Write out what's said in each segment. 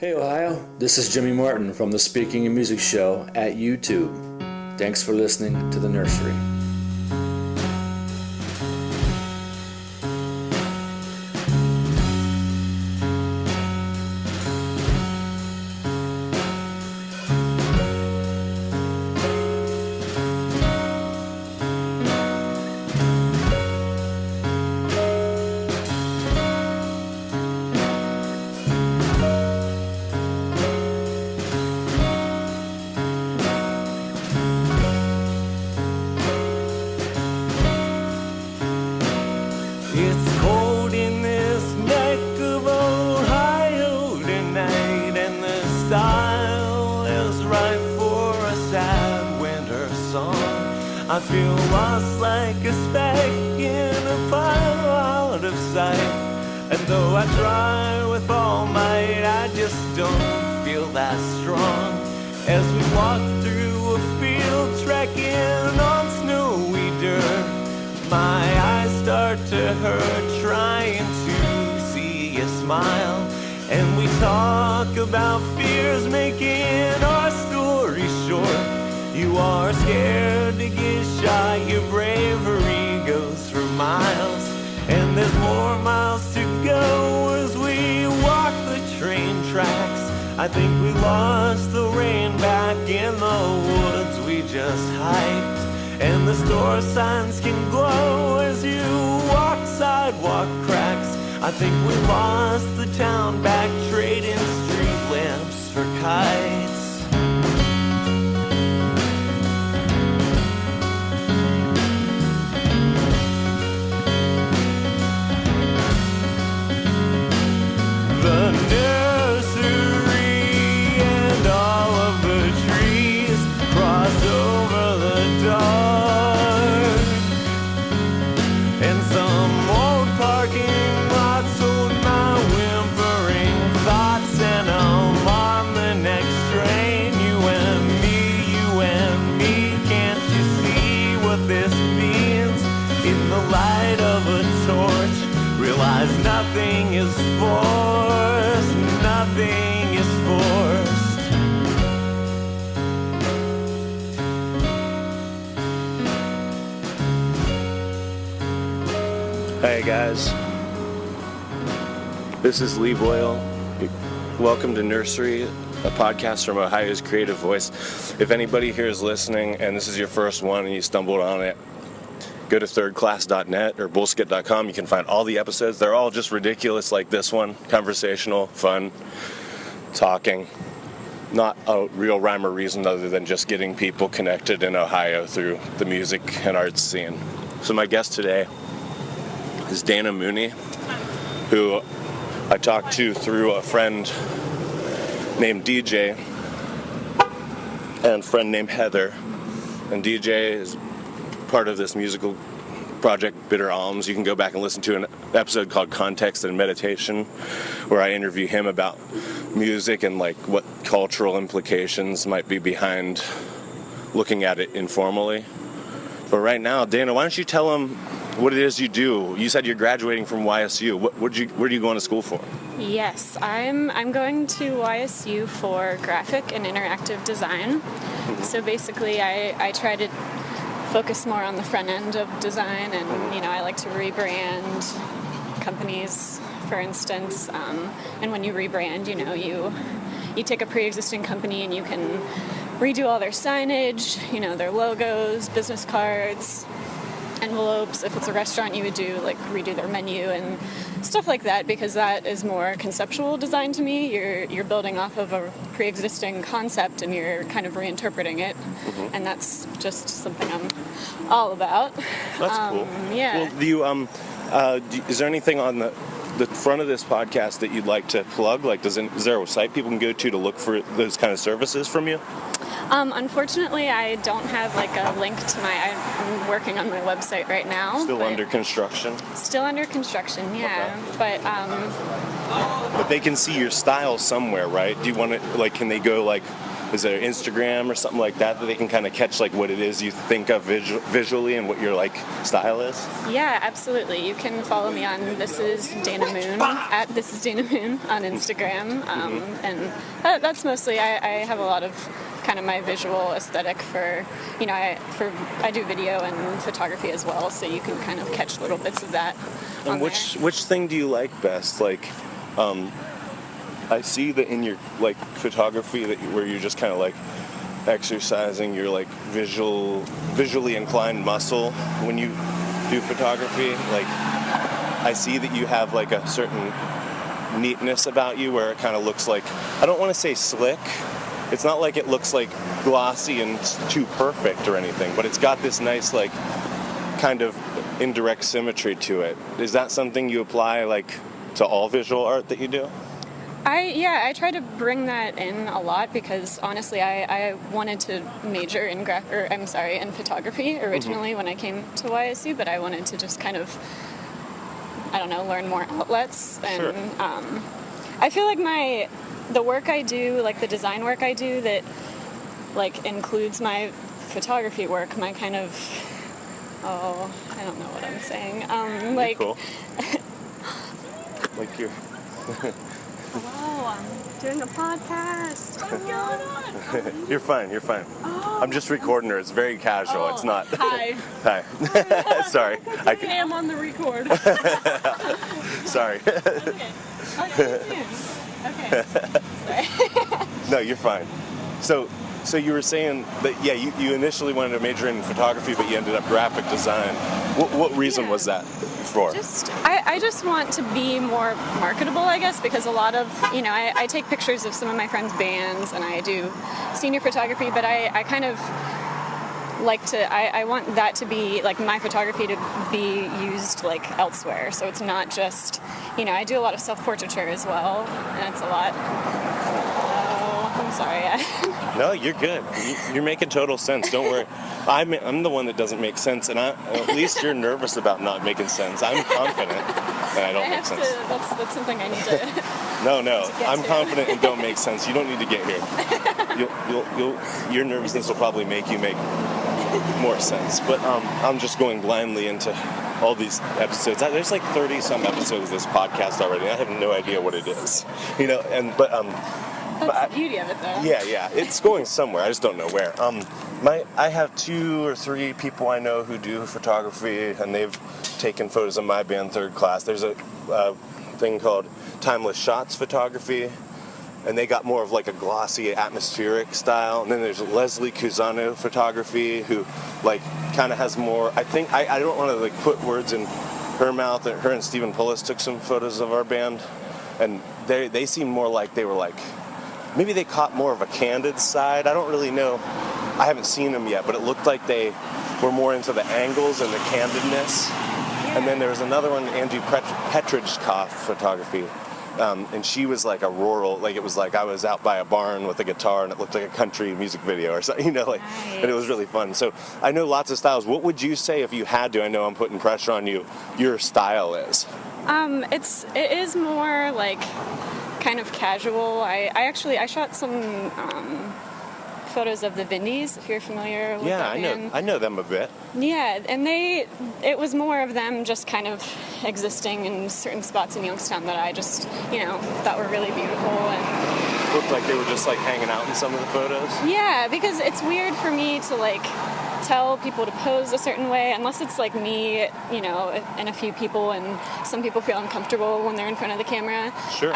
Hey Ohio, this is Jimmy Martin from the Speaking and Music Show at YouTube. Thanks for listening to the Nursery. It's cold in this neck of Ohio tonight, and the style is right for a sad winter song. I feel lost like a speck in a pile out of sight, and though I try with all might, I just don't feel that strong. As we walk through a field trekking on snowy dirt, my eyes start to hurt trying to see you smile. And we talk about fears making our story short. You are scared to get shot, your bravery goes for miles. And there's more miles to go as we walk the train tracks. I think we lost the rain back in the woods we just hiked. And the store signs can glow as you walk sidewalk cracks. I think we lost the town back trading street lamps for kites. The nursery and all of the trees cross over the dark, and some old parking lots hold my whimpering thoughts, and I'm on the next train. You and me, can't you see what this means? In the light of a torch, realize nothing is forced, nothing is forced. Hey guys, this is Lee Boyle. Welcome to Nursery, a podcast from Ohio's creative voice. If anybody here is listening and this is your first one and you stumbled on it, go to thirdclass.net or bullskit.com. You can find all the episodes. They're all just ridiculous like this one. Conversational, fun, talking. Not a real rhyme or reason other than just getting people connected in Ohio through the music and arts scene. So my guest today is Dana Mooney, who I talked to through a friend named DJ and a friend named Heather. And DJ is part of this musical project, Bitter Alms. You can go back and listen to an episode called Context and Meditation, where I interview him about music and like what cultural implications might be behind looking at it informally. But right now, Dana, why don't you tell him what it is you do? You said you're graduating from YSU. Where are you going to school for? Yes, I'm going to YSU for graphic and interactive design. Mm-hmm. So basically, I try to focus more on the front end of design, and I like to rebrand companies, for instance. And when you rebrand, you take a pre-existing company and you can redo all their signage, their logos, business cards, envelopes. If it's a restaurant, you would do redo their menu and stuff like that, because that is more conceptual design to me. You're building off of a pre-existing concept and you're kind of reinterpreting it, and that's just something I'm all about. That's cool. Yeah. Well, do you is there anything on the front of this podcast that you'd like to plug? Like, is there a site people can go to look for those kind of services from you? Unfortunately, I don't have a link to I'm working on my website right now. Still under construction? Still under construction, yeah. Okay. But they can see your style somewhere, right? Do you want to, can they go is there Instagram or something like that they can kind of catch like what it is you think of visually and what your like style is? Yeah, absolutely. You can follow me on This Is Dana Moon at This Is Dana Moon on Instagram, and that's mostly I have a lot of kind of my visual aesthetic for, you know, I do video and photography as well, so you can kind of catch little bits of that. And which thing do you like best? Like, I see that in your like photography where you're just kind of like exercising your like visually inclined muscle when you do photography. Like, I see that you have like a certain neatness about you where it kind of looks like, I don't want to say slick. It's not like it looks like glossy and too perfect or anything, but it's got this nice like kind of indirect symmetry to it. Is that something you apply like to all visual art that you do? I try to bring that in a lot because honestly I wanted to major in in photography originally when I came to YSU, but I wanted to just kind of, I don't know, learn more outlets. And sure. I feel like the work I do, like the design work I do that like includes my photography work, my kind of, I don't know what I'm saying. Like, cool. Like you're hello, I'm doing a podcast. What's going on? You're fine. Oh. I'm just recording her. It's very casual. It's not. Hi. Hi. Sorry. I am on the record. Sorry. Okay. I'll see you soon. Okay. Sorry. No, you're fine. So you were saying that, yeah, you initially wanted to major in photography, but you ended up graphic design. What reason was that for? I just want to be more marketable, I guess, because a lot of, you know, I take pictures of some of my friends' bands and I do senior photography, but I kind of like to, I want that to be, like, my photography to be used, like, elsewhere. So it's not just, you know, I do a lot of self-portraiture as well, and it's a lot. I'm sorry. No, you're good. You're making total sense. Don't worry. I'm the one that doesn't make sense, and at least you're nervous about not making sense. I'm confident that I don't make sense. That's something I need to. No. I'm confident and don't make sense. You don't need to get here. Your nervousness will probably make you make more sense. But I'm just going blindly into all these episodes. There's like 30 some episodes of this podcast already. I have no idea what it is, you know. That's the beauty of it, though. Yeah, it's going somewhere. I just don't know where. I have 2 or 3 people I know who do photography, and they've taken photos of my band, Third Class. There's a thing called Timeless Shots Photography, and they got more of like a glossy, atmospheric style. And then there's Leslie Cusano Photography, who like kind of has more. I think I don't want to like put words in her mouth. Her and Stephen Pullis took some photos of our band, and they seem more like they were like. Maybe they caught more of a candid side. I don't really know. I haven't seen them yet, but it looked like they were more into the angles and the candidness. Yeah. And then there was another one, Angie Petridge-Koff Photography. And she was like a rural, like it was like I was out by a barn with a guitar and it looked like a country music video or something, you know, like, nice. And it was really fun. So I know lots of styles. What would you say if you had to, I know I'm putting pressure on you, your style is? It is more like kind of casual. I shot some photos of the Vindies, if you're familiar with that band. I know them a bit. Yeah, and it was more of them just kind of existing in certain spots in Youngstown that I just, you know, thought were really beautiful. And looked like they were just like hanging out in some of the photos? Yeah, because it's weird for me to like tell people to pose a certain way unless it's like me, you know, and a few people, and some people feel uncomfortable when they're in front of the camera. Sure.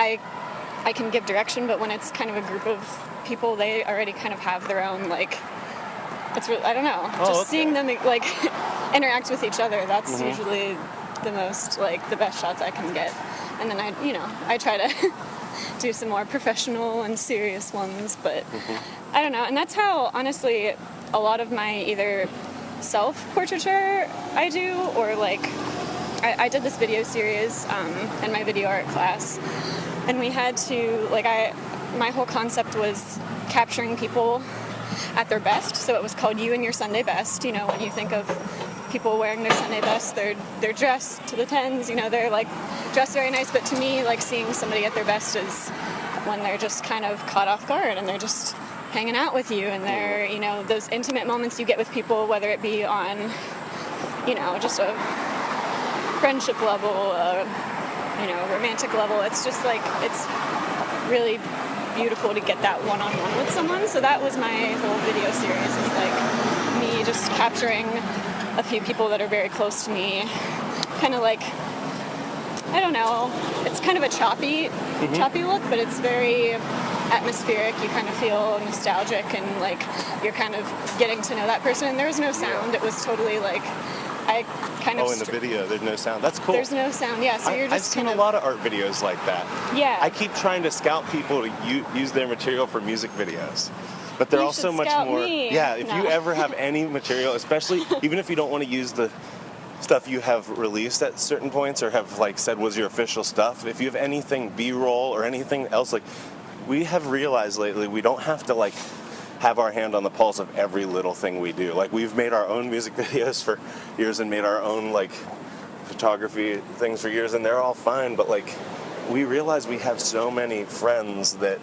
I can give direction, but when it's kind of a group of people, they already kind of have their own, like, it's really, I don't know, just seeing them, like, interact with each other, that's usually the most, like, the best shots I can get. And then I try to do some more professional and serious ones, but I don't know. And that's how, honestly, a lot of my either self-portraiture I do, or, like, I did this video series in my video art class, and we had to, like, my whole concept was capturing people at their best, so it was called You and Your Sunday Best. You know, when you think of people wearing their Sunday best, they're dressed to the tens, you know, they're, like, dressed very nice, but to me, like, seeing somebody at their best is when they're just kind of caught off guard, and they're just hanging out with you, and they're, you know, those intimate moments you get with people, whether it be on, you know, just a friendship level, you know, romantic level. It's just like, it's really beautiful to get that one-on-one with someone. So that was my whole video series, is like me just capturing a few people that are very close to me, kind of like, I don't know, it's kind of a choppy look, but it's very atmospheric. You kind of feel nostalgic, and like you're kind of getting to know that person. And there was no sound. It was totally like, I kind of... Oh, in the video, there's no sound. That's cool. There's no sound, yeah, so you're just I've seen kind a lot of art videos like that. Yeah. I keep trying to scout people to use their material for music videos. But they're You also should much scout more... me. Yeah, if No. you ever have any material, especially, even if you don't want to use the stuff you have released at certain points or have like said was your official stuff, if you have anything B-roll or anything else, like, we have realized lately we don't have to like have our hand on the pulse of every little thing we do. Like, we've made our own music videos for years and made our own like photography things for years, and they're all fine, but like, we realize we have so many friends that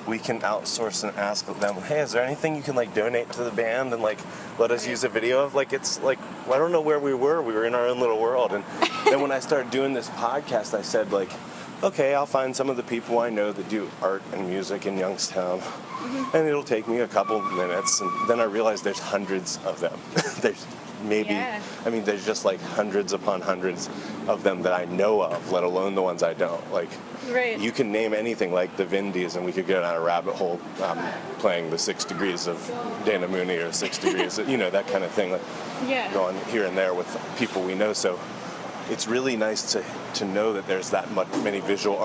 we can outsource and ask them, hey, is there anything you can like donate to the band and like let us use a video of? Like, it's like, I don't know where we were in our own little world. And then when I started doing this podcast, I said like, okay, I'll find some of the people I know that do art and music in Youngstown, and it'll take me a couple minutes, and then I realized there's hundreds of them. There's maybe, Yeah. I mean, there's just like hundreds upon hundreds of them that I know of, let alone the ones I don't. Like, Right. you can name anything like the Vindies, and we could go down a rabbit hole playing the 6 Degrees of Dana Mooney or 6 Degrees, you know, that kind of thing. Like, Yeah. going here and there with people we know. So it's really nice to know that there's that many visual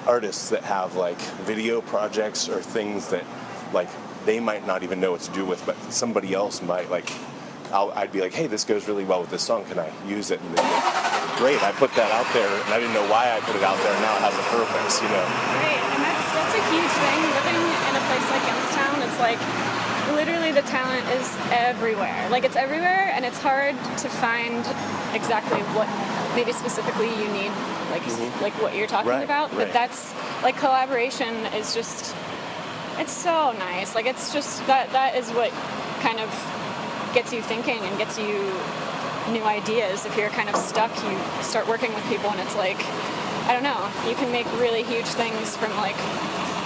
artists that have like video projects or things that like they might not even know what to do with, but somebody else might like. I'd be like, hey, this goes really well with this song. Can I use it? And they'd be like, great, I put that out there, and I didn't know why I put it out there. Now it has a purpose, you know. Right, and that's a huge thing. Living in a place like Youngstown, it's like literally the talent is everywhere. Like, it's everywhere, and it's hard to find exactly what maybe specifically you need, like like what you're talking Right, about. But right. that's like, collaboration is just, it's so nice. Like, it's just that is what kind of gets you thinking and gets you new ideas. If you're kind of stuck, you start working with people, and it's like, I don't know, you can make really huge things from like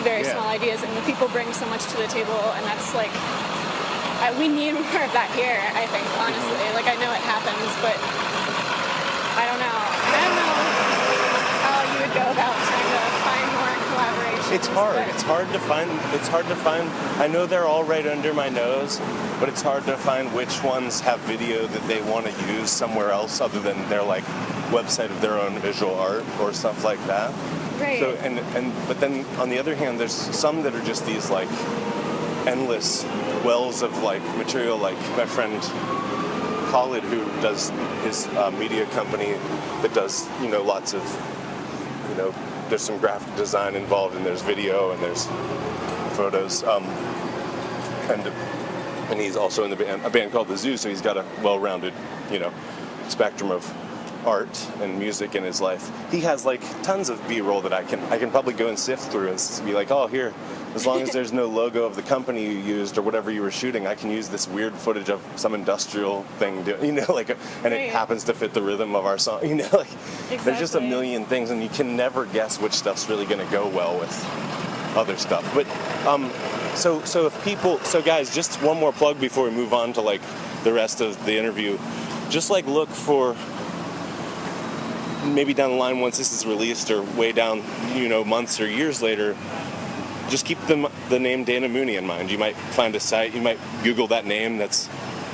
very Yeah. small ideas, and the people bring so much to the table, and that's like, we need more of that here, I think, honestly. Like, I know it happens, but I don't know how you would go about trying to find more collaborations. It's hard. but- It's hard to find. I know they're all right under my nose, but it's hard to find which ones have video that they want to use somewhere else other than their like website of their own visual art or stuff like that. Right. So but then on the other hand, there's some that are just these like endless wells of like material. Like my friend Khalid, who does his media company that does, you know, lots of, you know, there's some graphic design involved, and there's video, and there's photos, and he's also in a band called The Zoo, so he's got a well-rounded, you know, spectrum of art and music in his life. He has like tons of B-roll that I can probably go and sift through and be like, oh, here, as long as there's no logo of the company you used or whatever you were shooting, I can use this weird footage of some industrial thing, you know, like, and Right. it happens to fit the rhythm of our song, you know, like, there's just a Exactly. million things, and you can never guess which stuff's really going to go well with other stuff. But so guys, just one more plug before we move on to like the rest of the interview. Just like look for, maybe down the line once this is released, or way down, you know, months or years later, just keep the name Dana Mooney in mind. You might find a site, you might Google that name. That's,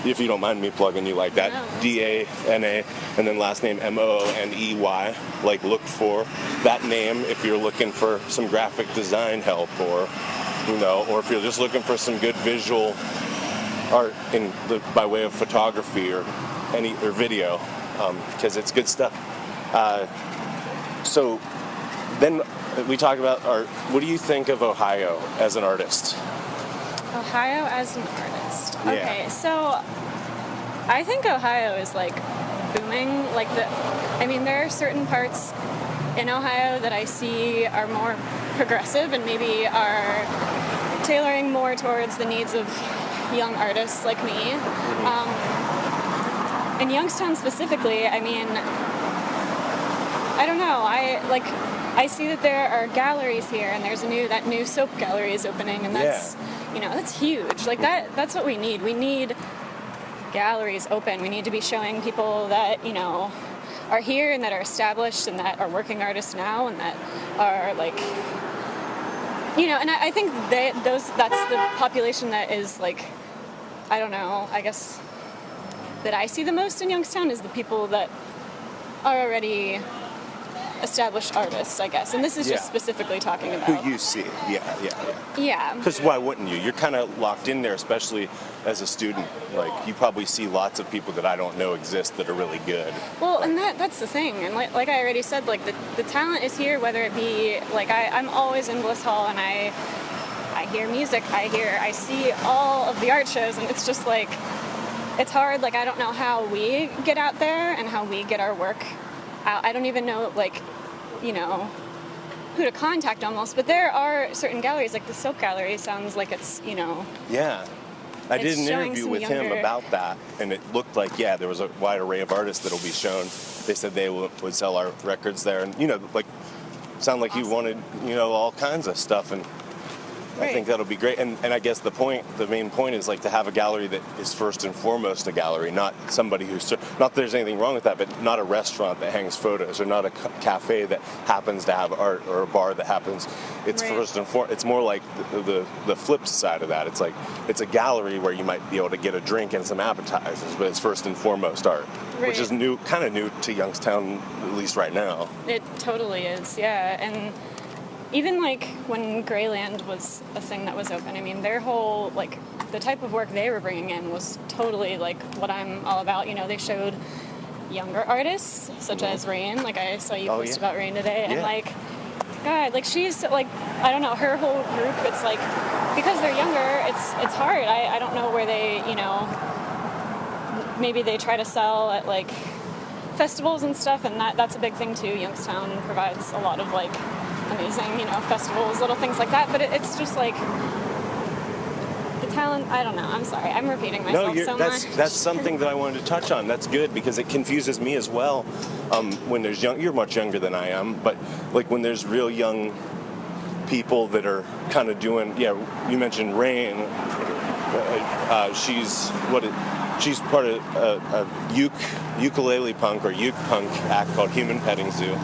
if you don't mind me plugging you like that, No. D-A-N-A, and then last name M-O-O-N-E-Y. Like, look for that name if you're looking for some graphic design help, or, you know, or if you're just looking for some good visual art by way of photography or video, because it's good stuff. So then we talked about art. What do you think of Ohio as an artist? Ohio as an artist. Yeah. Okay, so I think Ohio is like booming. Like, I mean, there are certain parts in Ohio that I see are more progressive and maybe are tailoring more towards the needs of young artists like me. In Youngstown specifically, I mean, I don't know. I see that there are galleries here, and there's that new soap gallery is opening, and that's that's huge. Like that's what we need. We need galleries open. We need to be showing people that are here and that are established and that are working artists now and that are like and I think that's the population that is like, I don't know, I guess that I see the most in Youngstown is the people that are already established artists, I guess. And this is just specifically talking about Who you see. Yeah. Yeah. Because why wouldn't you? You're kind of locked in there, especially as a student. Like, you probably see lots of people that I don't know exist that are really good. Well, and that's the thing. And like I already said, like the talent is here, whether it be, like I'm always in Bliss Hall and I hear music, I see all of the art shows, and it's just like, it's hard. Like, I don't know how we get out there and how we get our work out. I don't even know, like, who to contact almost, but there are certain galleries, like the Soap Gallery sounds like it's, Yeah. I did an showing interview some with him younger- about that, and it looked like, there was a wide array of artists that'll be shown. They said they would sell our records there, and, sound like you wanted, all kinds of stuff, and I think that'll be great. And I guess the main point is, like, to have a gallery that is first and foremost a gallery, not somebody who's, not that there's anything wrong with that, but not a restaurant that hangs photos, or not a cafe that happens to have art, or a bar that happens. It's first and foremost. It's more like the flip side of that. It's like, it's a gallery where you might be able to get a drink and some appetizers, but it's first and foremost art, which is kind of new to Youngstown, at least right now. It totally is, yeah. And even like when Greyland was a thing that was open, I mean, their whole, like, the type of work they were bringing in was totally like what I'm all about. They showed younger artists such as Rain. Like, I saw you post about Rain today, and like, God, like, she's like, I don't know, her whole group. It's like, because they're younger, it's hard. I don't know where they, maybe they try to sell at like festivals and stuff, and that's a big thing too. Youngstown provides a lot of like amazing, festivals, little things like that, but it's just like the talent, I don't know, I'm sorry, I'm repeating myself so much. That's something that I wanted to touch on. That's good, because it confuses me as well. When there's you're much younger than I am, but like when there's real young people that are kind of doing, you mentioned Rain, she's part of a ukulele punk or uke punk act called Human Petting Zoo.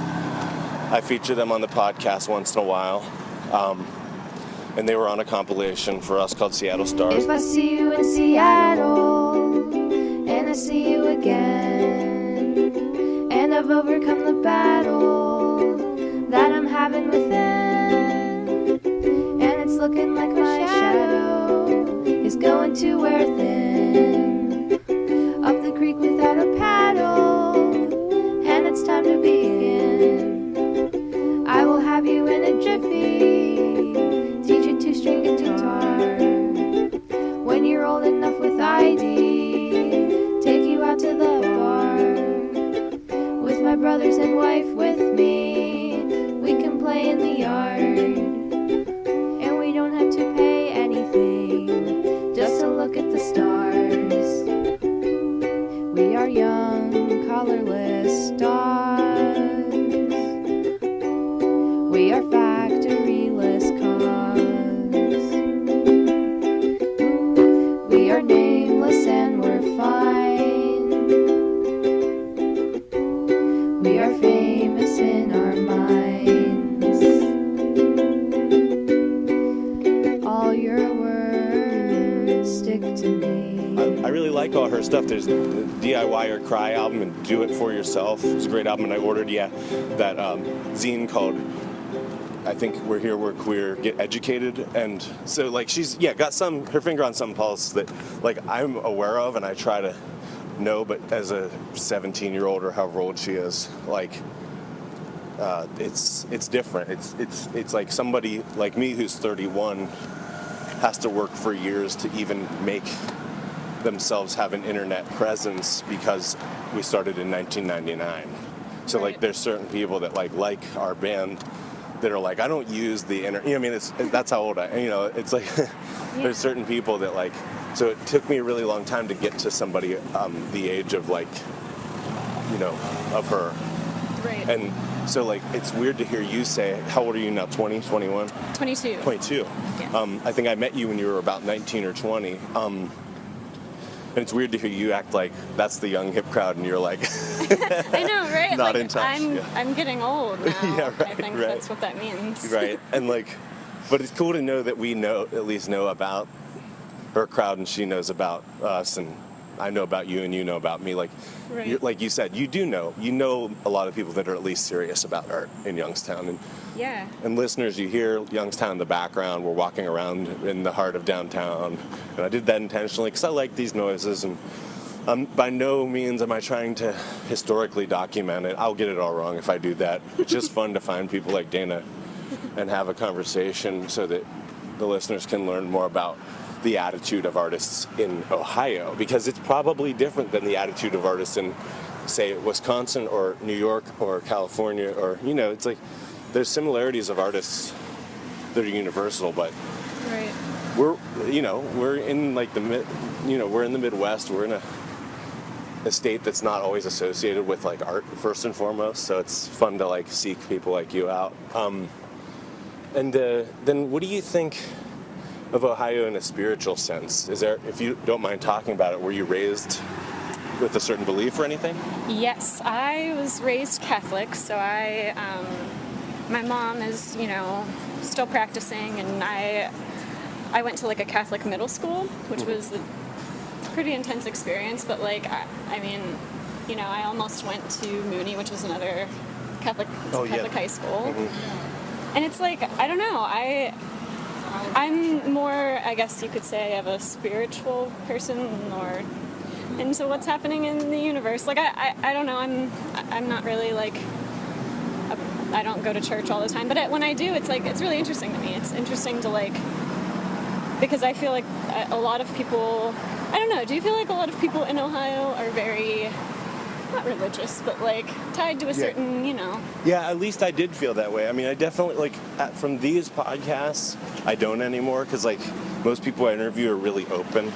I feature them on the podcast once in a while, and they were on a compilation for us called Seattle Stars. If I see you in Seattle, and I see you again, and I've overcome the battle that I'm having within, and it's looking like my shadow is going to wear thin, up the creek without a paddle, and it's time to begin. I will have you in a jiffy, teach you to string guitar. When you're old enough with ID, take you out to the bar. With my brothers and wife with me, we can play in the yard. And we don't have to pay anything, just to look at the stars. We are young, colorless stars. We are factoryless cause. We are nameless and we're fine. We are famous in our minds. All your words stick to me. I really like all her stuff. There's the DIY or Cry album and Do It For Yourself. It's a great album, and I ordered, that zine called I Think We're Here, We're Queer, Get Educated. And so, like, she's, got her finger on some pulse that, like, I'm aware of and I try to know, but as a 17-year-old or however old she is, like, it's different. It's like somebody like me who's 31 has to work for years to even make themselves have an internet presence because we started in 1999. So like there's certain people that like our band that are like, I don't use the internet. You know, I mean, that's how old it's like there's certain people that like, so it took me a really long time to get to somebody the age of like, of her. Right. And so like, it's weird to hear you say, how old are you now, 20, 21? 22. 22. Yes. I think I met you when you were about 19 or 20. And it's weird to hear you act like that's the young hip crowd and you're like I know, right? not like, in touch. I'm getting old now. Yeah, right, I think right. that's what that means. Right. And like, but it's cool to know that we at least know about her crowd and she knows about us and I know about you and you know about me. Like, Right. like you said, you know a lot of people that are at least serious about art in Youngstown. And Yeah. And listeners, you hear Youngstown in the background. We're walking around in the heart of downtown. And I did that intentionally because I like these noises. And by no means am I trying to historically document it. I'll get it all wrong if I do that. It's just fun to find people like Dana and have a conversation so that the listeners can learn more about the attitude of artists in Ohio. Because it's probably different than the attitude of artists in, say, Wisconsin or New York or California. Or, it's like, there's similarities of artists that are universal, but Right. we're in like we're in the Midwest. We're in a state that's not always associated with like art first and foremost. So it's fun to like seek people like you out. And then what do you think of Ohio in a spiritual sense? Is there, if you don't mind talking about it, were you raised with a certain belief or anything? Yes, I was raised Catholic, so my mom is, still practicing, and I went to like a Catholic middle school, which was a pretty intense experience, but like, I almost went to Mooney, which was another Catholic high school. And it's like, I don't know, I'm more, I guess you could say, of a spiritual person or into what's happening in the universe. Like, I don't know, I'm not really like, I don't go to church all the time, but when I do, it's like, it's really interesting to me. It's interesting to like, because I feel like a lot of people, I don't know, do you feel like a lot of people in Ohio are very, not religious, but like tied to a certain, Yeah, at least I did feel that way. I mean, I definitely, from these podcasts, I don't anymore, because like most people I interview are really open,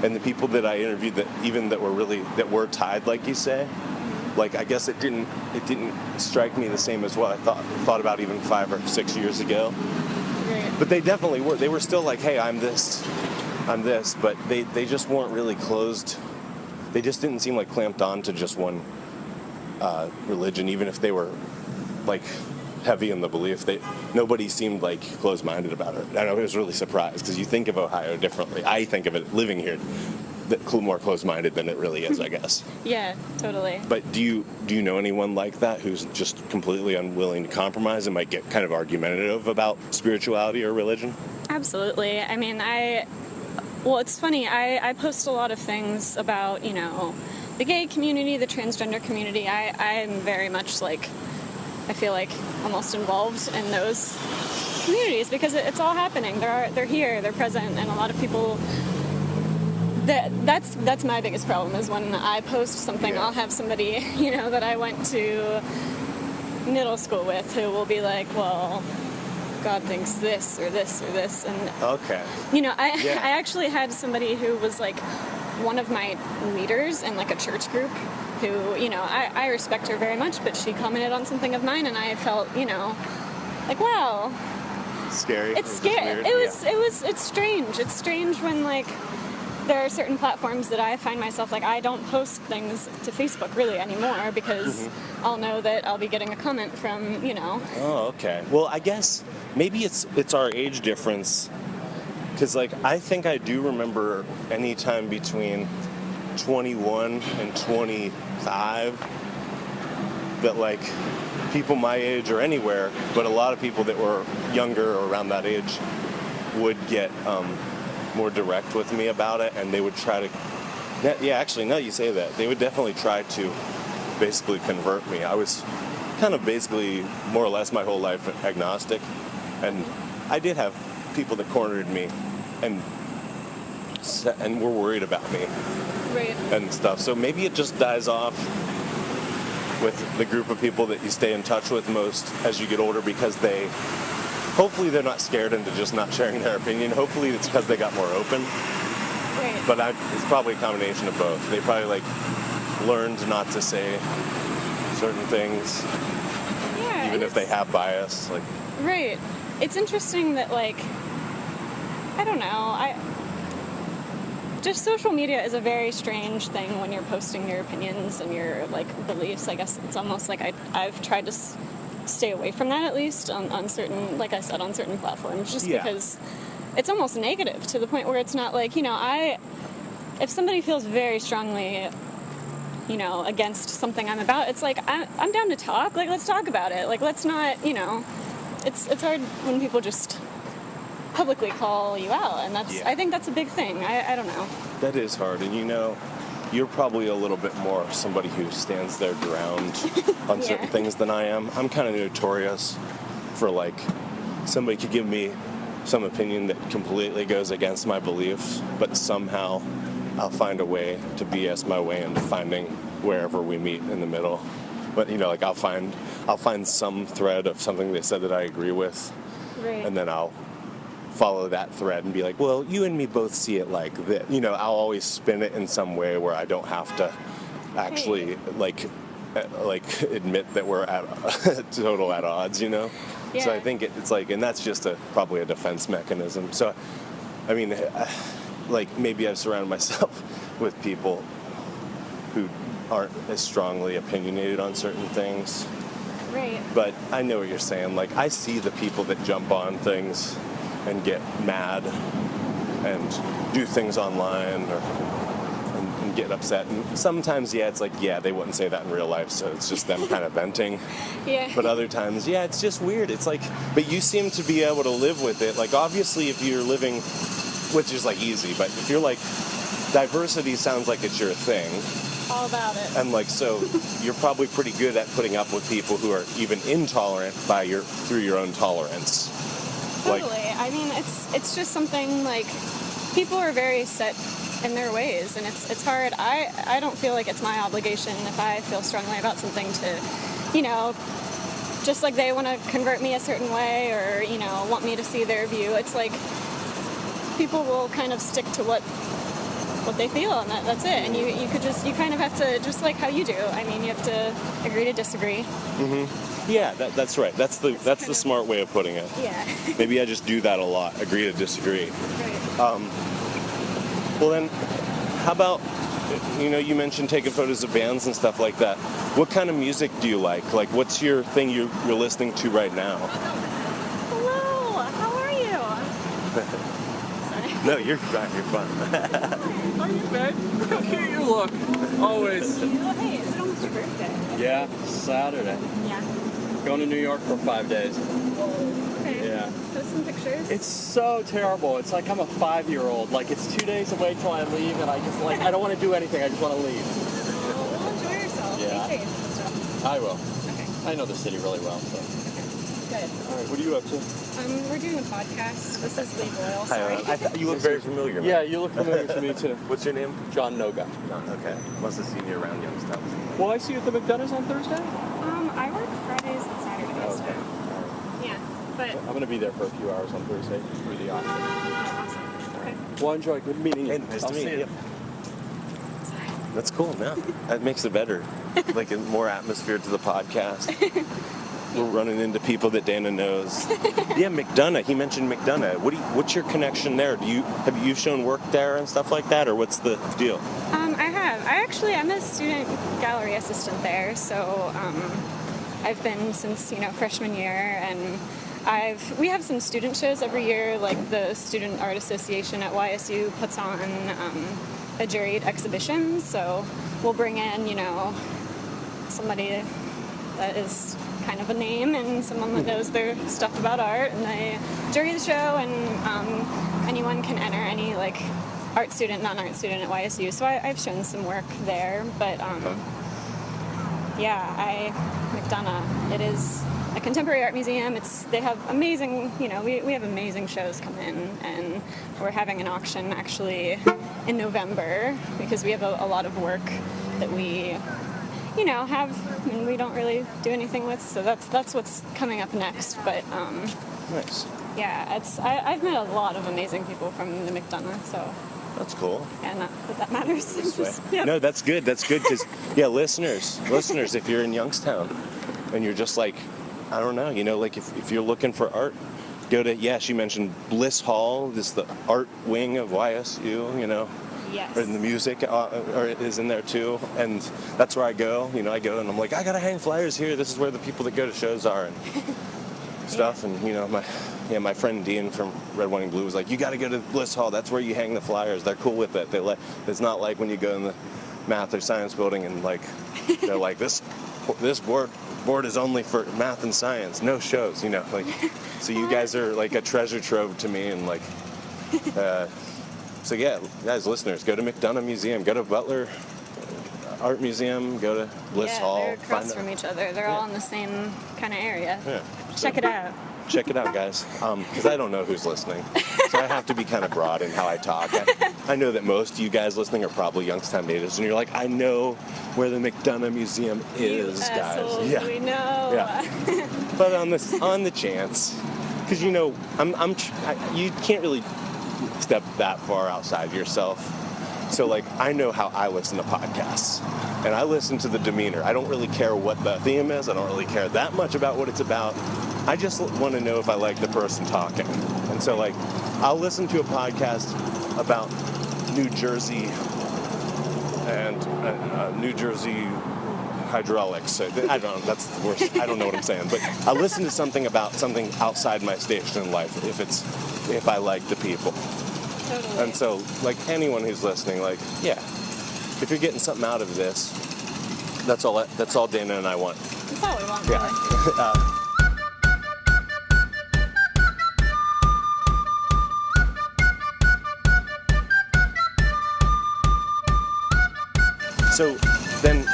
and the people that I interviewed that were tied, like you say, like I guess it didn't strike me the same as what I thought about even 5 or 6 years ago. Right. But they definitely were. They were still like, hey, I'm this, but they just weren't really closed. They just didn't seem like clamped on to just one religion, even if they were like heavy in the belief. Nobody seemed like closed-minded about it. I was really surprised because you think of Ohio differently. I think of it living here more closed-minded than it really is, I guess. Yeah, totally. But do you know anyone like that who's just completely unwilling to compromise and might get kind of argumentative about spirituality or religion? Absolutely. I mean, well, it's funny. I post a lot of things about, the gay community, the transgender community. I'm very much like, I feel like almost involved in those communities because it's all happening. They're here, they're present, and a lot of people. That's my biggest problem is when I post something, I'll have somebody, that I went to middle school with who will be like, well, God thinks this or this or this, and okay. I actually had somebody who was like one of my leaders in like a church group who, I respect her very much, but she commented on something of mine, and I felt, like, wow, scary. It's scary. It's strange. It's strange when like there are certain platforms that I find myself like I don't post things to Facebook really anymore because I'll know that I'll be getting a comment from, Oh, okay. Well, I guess maybe it's our age difference, because like I think I do remember any time between 21 and 25 that like people my age or anywhere, but a lot of people that were younger or around that age would get more direct with me about it, and they would try to, actually, now you say that, they would definitely try to basically convert me. I was kind of basically more or less my whole life agnostic, and I did have people that cornered me and were worried about me right. and stuff, so maybe it just dies off with the group of people that you stay in touch with most as you get older, because hopefully they're not scared into just not sharing their opinion. Hopefully it's because they got more open. Right. But it's probably a combination of both. They probably like learned not to say certain things, Yeah. even if they have bias. Like, Right. It's interesting that, like, I don't know, just social media is a very strange thing when you're posting your opinions and your, like, beliefs. I guess it's almost like I've tried to stay away from that, at least on certain, like I said, on certain platforms, just because it's almost negative to the point where it's not like, if somebody feels very strongly, against something I'm about, it's like, I'm down to talk. Like, let's talk about it. Like, let's not, it's hard when people just publicly call you out, and I think that's a big thing. I don't know. that is hard, and you're probably a little bit more somebody who stands their ground on certain things than I am. I'm kind of notorious for, like, somebody could give me some opinion that completely goes against my beliefs, but somehow I'll find a way to BS my way into finding wherever we meet in the middle. But like I'll find some thread of something they said that I agree with, Right. and then I'll follow that thread and be like, well, you and me both see it like this. I'll always spin it in some way where I don't have to actually like admit that we're at total at odds. Yeah. So I think it's like, and that's just probably a defense mechanism. So I mean, like, maybe I've surrounded myself with people who aren't as strongly opinionated on certain things. Right. But I know what you're saying. Like, I see the people that jump on things and get mad and do things online and get upset. And sometimes, it's like, they wouldn't say that in real life, so it's just them kind of venting. Yeah. But other times, it's just weird. It's like, but you seem to be able to live with it. Like, obviously, if you're living, which is like easy, but if you're like, diversity sounds like it's your thing. All about it. And like, so you're probably pretty good at putting up with people who are even intolerant through your own tolerance. Totally. I mean, it's just something, like, people are very set in their ways, and it's hard. I don't feel like it's my obligation if I feel strongly about something to, just like they want to convert me a certain way or, want me to see their view. It's like people will kind of stick to what they feel, and that's it. And you kind of have to, just like how you do. I mean, you have to agree to disagree. Mm-hmm. Yeah, that's right. That's the smart way of putting it. Yeah. Maybe I just do that a lot. Agree to disagree. Right. Well then, how about, you mentioned taking photos of bands and stuff like that. What kind of music do you like? Like, what's your thing you're listening to right now? Hello. How are you? Sorry. No, you're fine. You're fine. Are you, babe? How cute you look. Always. Oh, hey, is it almost your birthday? Yeah, Saturday. Yeah. Going to New York for 5 days. Okay. Yeah. Post some pictures. It's so terrible. It's like I'm a 5-year-old. Like, it's 2 days away till I leave, and I just, like, I don't want to do anything. I just want to leave. Well, enjoy yourself. Yeah. Be safe and stuff. I will. Okay. I know the city really well, so. Good. All right, what are you up to? We're doing a podcast. This is Lee Boyle. Hi, Sorry. you look very familiar. Yeah, you look familiar to me, too. What's your name? John Noga. Okay. Must have seen you around young stuff. Will I see you at the McDonough's on Thursday? I work Fridays and Saturdays. Okay. Yeah, but I'm going to be there for a few hours on Thursday through the auction. awesome. Okay. Well, enjoy. Good meeting you. Hey, nice I'll to see meet you. Sorry. That's cool, man. That makes it better. Like, a more atmosphere to the podcast. We're running into people that Dana knows. Yeah, McDonough. He mentioned McDonough. What's your connection there? Have you shown work there and stuff like that, or what's the deal? I have. I'm a student gallery assistant there, so I've been since freshman year, and we have some student shows every year, like the Student Art Association at YSU puts on a juried exhibition, so we'll bring in somebody that is kind of a name and someone that knows their stuff about art, and they jury the show, and anyone can enter, any like art student, non-art student at YSU. So I've shown some work there, but McDonough, it is a contemporary art museum. They have amazing, we have amazing shows come in, and we're having an auction actually in November because we have a lot of work that we and we don't really do anything with. So that's what's coming up next. But Nice. yeah, I've met a lot of amazing people from the McDonough. So That's cool. yeah, not that that matters. This way. Just- yep. No, that's good. That's good because, yeah, listeners, if you're in Youngstown and you're just like, I don't know, like if you're looking for art, go to, she mentioned Bliss Hall. This is the art wing of YSU, Yes. and the music is in there too. And that's where I go. I go and I'm like, I got to hang flyers here. This is where the people that go to shows are and stuff. And, my friend Dean from Red, White, and Blue was like, you got to go to Bliss Hall. That's where you hang the flyers. They're cool with it. It's not like when you go in the math or science building and they're like, this board is only for math and science, no shows, so you guys are like a treasure trove to me. And so yeah, guys, listeners, go to McDonough Museum, go to Butler Art Museum, go to Bliss Hall. They're across from each other. They're all in the same kind of area. Yeah. Check it out. Check it out, guys, because I don't know who's listening, so I have to be kind of broad in how I talk. I know that most of you guys listening are probably Youngstown natives, and you're like, I know where the McDonough Museum is, guys. Assholes, Yeah. we know. Yeah. But on the chance, because you can't really step that far outside yourself. So I know how I listen to podcasts, and I listen to the demeanor. I don't really care what the theme is. I don't really care that much about what it's about. I just want to know if I like the person talking. And so I'll listen to a podcast about New Jersey and New Jersey hydraulics. I don't know, that's the worst. I don't know what I'm saying. But I listen to something about something outside my station in life if I like the people. Totally. And so, anyone who's listening, if you're getting something out of this, that's all Dana and I want. That's all we want, Yeah. really.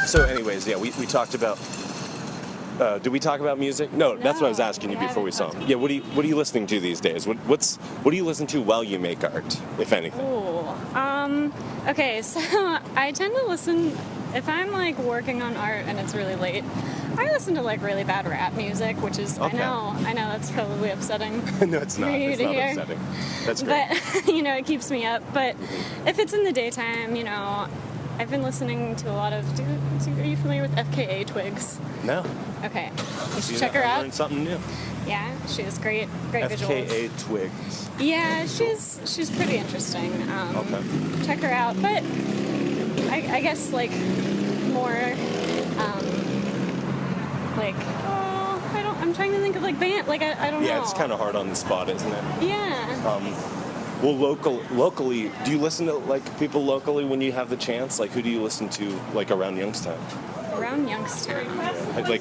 So anyways, yeah, we talked about. Did we talk about music? No, that's what I was asking you we before we saw haven't him. Yeah, what are you listening to these days? What do you listen to while you make art, if anything? Ooh. Okay, so I tend to listen if I'm working on art and it's really late. I listen to really bad rap music, which is Okay. I know that's probably upsetting. No, it's not. For you It's to not hear. upsetting. That's great. But it keeps me up. But if it's in the daytime, I've been listening to a lot of. Are you familiar with FKA Twigs? No. Okay, you should See, check her I out. learned something new. Yeah, she has great visuals. FKA Twigs. Yeah, she's pretty interesting. Okay. Check her out, but I guess more I'm trying to think of band. I don't know. Yeah, it's kind of hard on the spot, isn't it? Yeah. Well, locally, do you listen to people locally when you have the chance? Who do you listen to around Youngstown? Around Youngstown.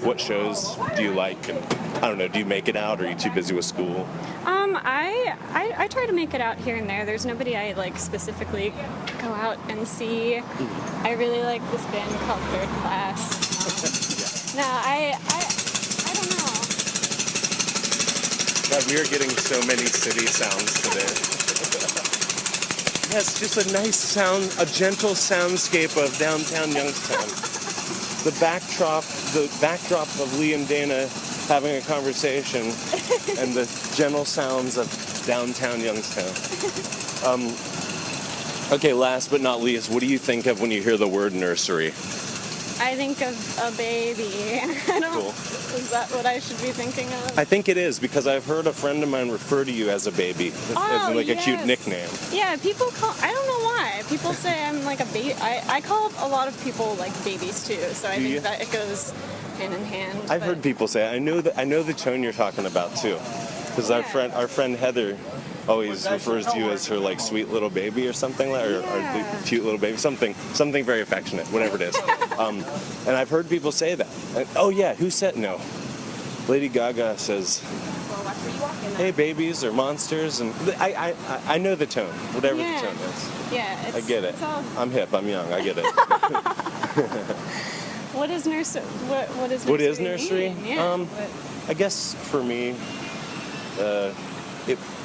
What shows do you like? And I don't know. Do you make it out, or are you too busy with school? I try to make it out here and there. There's nobody I specifically go out and see. I really like this band called Third Class. No, I don't know. God, we are getting so many city sounds today. Yes, just a nice sound, a gentle soundscape of downtown Youngstown. The backdrop of Lee and Dana having a conversation, and the gentle sounds of downtown Youngstown. Okay, last but not least, what do you think of when you hear the word nursery? I think of a baby. I don't. Cool. Is that what I should be thinking of? I think it is, because I've heard a friend of mine refer to you as a baby, as a cute yes. nickname. Yeah, people call. I don't know why. People say I'm like a baby. I call a lot of people babies too. So I Do think you? that it goes hand in hand. I've but- heard people say it. I know the tone you're talking about too, because our friend Heather always refers to you as her sweet little baby or something or the cute little baby, something very affectionate, whatever it is. And I've heard people say that. And, oh yeah, who said no? Lady Gaga says, "Hey babies" or "monsters," and I know the tone, whatever the tone is. Yeah, I get it. It's all, I'm hip. I'm young. I get it. what is nursery? What is nursery? What is nursery? mean? Yeah. I guess for me,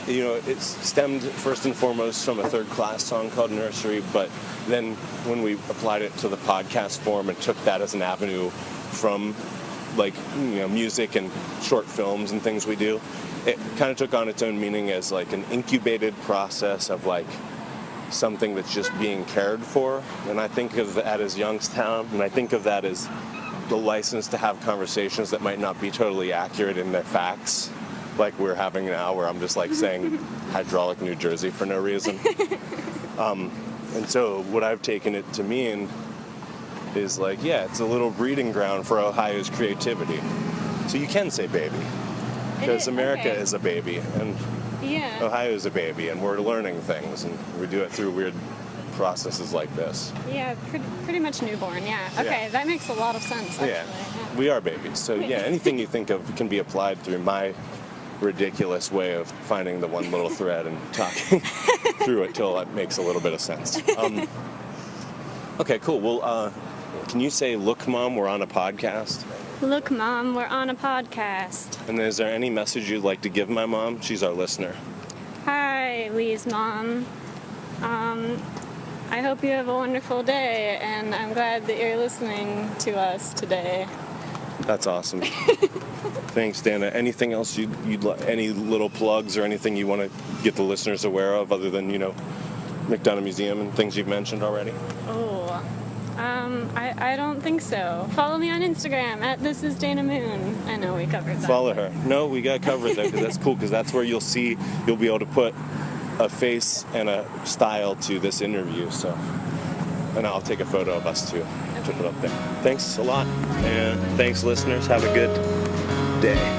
it stemmed first and foremost from a third class song called Nursery, but then when we applied it to the podcast form and took that as an avenue from music and short films and things we do, it kind of took on its own meaning as like an incubated process of like something that's just being cared for. And I think of that as Youngstown, and I think of that as the license to have conversations that might not be totally accurate in their facts, like we're having now, where I'm just like saying hydraulic New Jersey for no reason. And so what I've taken it to mean is like, yeah, it's a little breeding ground for Ohio's creativity. So you can say baby, because America is a baby, and Ohio is a baby, and we're learning things, and we do it through weird processes like this. Yeah, pretty much newborn, yeah. Okay, that makes a lot of sense, actually. Yeah, we are babies. So yeah, anything you think of can be applied through my ridiculous way of finding the one little thread and talking through it till it makes a little bit of sense. Okay, cool. Well, can you say, look, Mom, we're on a podcast? Look, Mom, we're on a podcast. And is there any message you'd like to give my mom? She's our listener. Hi, Lee's mom. I hope you have a wonderful day, and I'm glad that you're listening to us today. That's awesome. Thanks, Dana. Anything else you'd like, any little plugs or anything you want to get the listeners aware of other than, McDonough Museum and things you've mentioned already? I don't think so. Follow me on Instagram at This Is Dana Moon. I know we covered that. Follow her. No, we got covered there because that's cool, because that's where you'll be able to put a face and a style to this interview. So, and I'll take a photo of us too to put up there. Thanks a lot, and thanks listeners. Have a good day.